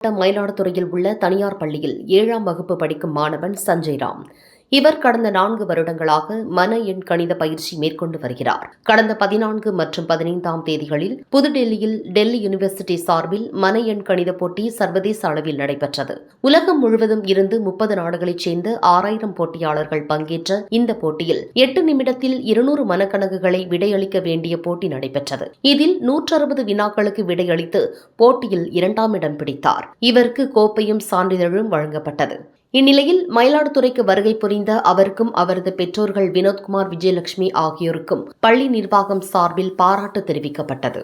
மயிலாடுதுறையில் உள்ள தனியார் பள்ளியில் 7ஆம் வகுப்பு படிக்கும் மாணவன் சஞ்சய் ராம். இவர் கடந்த 4 வருடங்களாக மன எண் கணித பயிற்சி மேற்கொண்டு வருகிறார். கடந்த 14 மற்றும் 15ஆம் தேதிகளில் புதுடெல்லியில் டெல்லி யூனிவர்சிட்டி சார்பில் மன எண் கணித போட்டி சர்வதேச அளவில் நடைபெற்றது. உலகம் முழுவதும் இருந்து 30 நாடுகளைச் சேர்ந்த 6000 போட்டியாளர்கள் பங்கேற்ற இந்த போட்டியில் 8 நிமிடத்தில் 200 மனக்கணக்குகளை விடையளிக்க வேண்டிய போட்டி நடைபெற்றது. இதில் 160 வினாக்களுக்கு விடையளித்து போட்டியில் 2ஆம் இடம் பிடித்தார். இவருக்கு கோப்பையும் சான்றிதழும் வழங்கப்பட்டது. இந்நிலையில் மயிலாடுதுறைக்கு வருகை புரிந்த அவருக்கும் அவரது பெற்றோர்கள் வினோத்குமார், விஜயலட்சுமி ஆகியோருக்கும் பள்ளி நிர்வாகம் சார்பில் பாராட்டு தெரிவிக்கப்பட்டது.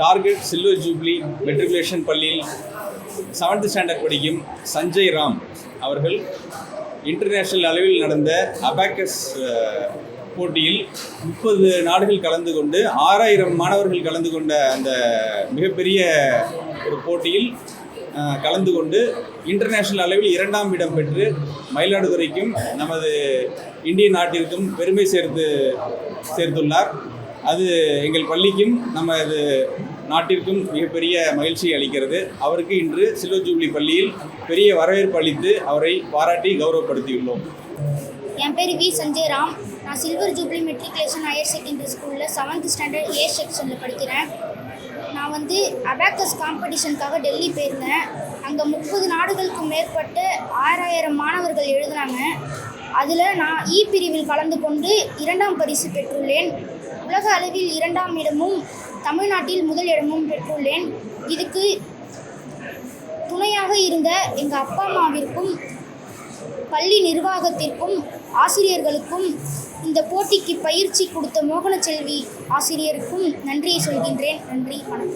டார்கெட் சில்வர் ஜூப்ளி மெட்ரிகுலேஷன் பள்ளியில் 7th ஸ்டாண்டர்ட் படிக்கும் சஞ்சய் ராம் அவர்கள் இன்டர்நேஷனல் அளவில் நடந்த அபாக்கஸ் போட்டியில் 30 நாடுகள் கலந்து கொண்டு 6000 மாணவர்கள் கலந்து கொண்ட அந்த மிகப்பெரிய ஒரு போட்டியில் கலந்து கொண்டு இன்டர்நேஷனல் அளவில் 2ஆம் இடம் பெற்று மயிலாடுதுறைக்கும் நமது இந்திய நாட்டிற்கும் பெருமை சேர்த்துள்ளார். அது எங்கள் பள்ளிக்கும் நமது நாட்டிற்கும் மிகப்பெரிய மகிழ்ச்சி அளிக்கிறது. அவருக்கு இன்று சில்வர் ஜூப்ளி பள்ளியில் பெரிய வரவேற்பு அளித்து அவரை பாராட்டி கௌரவப்படுத்தியுள்ளோம். என் பேர் வி சஞ்சய் ராம். நான் silver jubilee matriculation higher secondary ஸ்கூலில் 7th ஸ்டாண்டர்ட் ஏ செக்ஷனில் படிக்கிறேன். நான் அபாக்கஸ் காம்படிஷனுக்காக டெல்லி போயிருந்தேன். அங்கே 30 நாடுகளுக்கு மேற்பட்ட 6000 மாணவர்கள் எழுதினாங்க. அதில் நான் பிரிவில் கலந்து கொண்டு 2ஆம் பரிசு பெற்றுள்ளேன். உலக அளவில் 2ஆம் இடமும் தமிழ்நாட்டில் முதல் இடமும் பெற்றுள்ளேன். இதுக்கு துணையாக இருந்த எங்கள் அப்பா அம்மாவிற்கும் பள்ளி நிர்வாகத்திற்கும் ஆசிரியர்களுக்கும் இந்த போட்டிக்கு பயிற்சி கொடுத்த மோகனச்செல்வி ஆசிரியருக்கும் நன்றியை சொல்கின்றேன். நன்றி, வணக்கம்.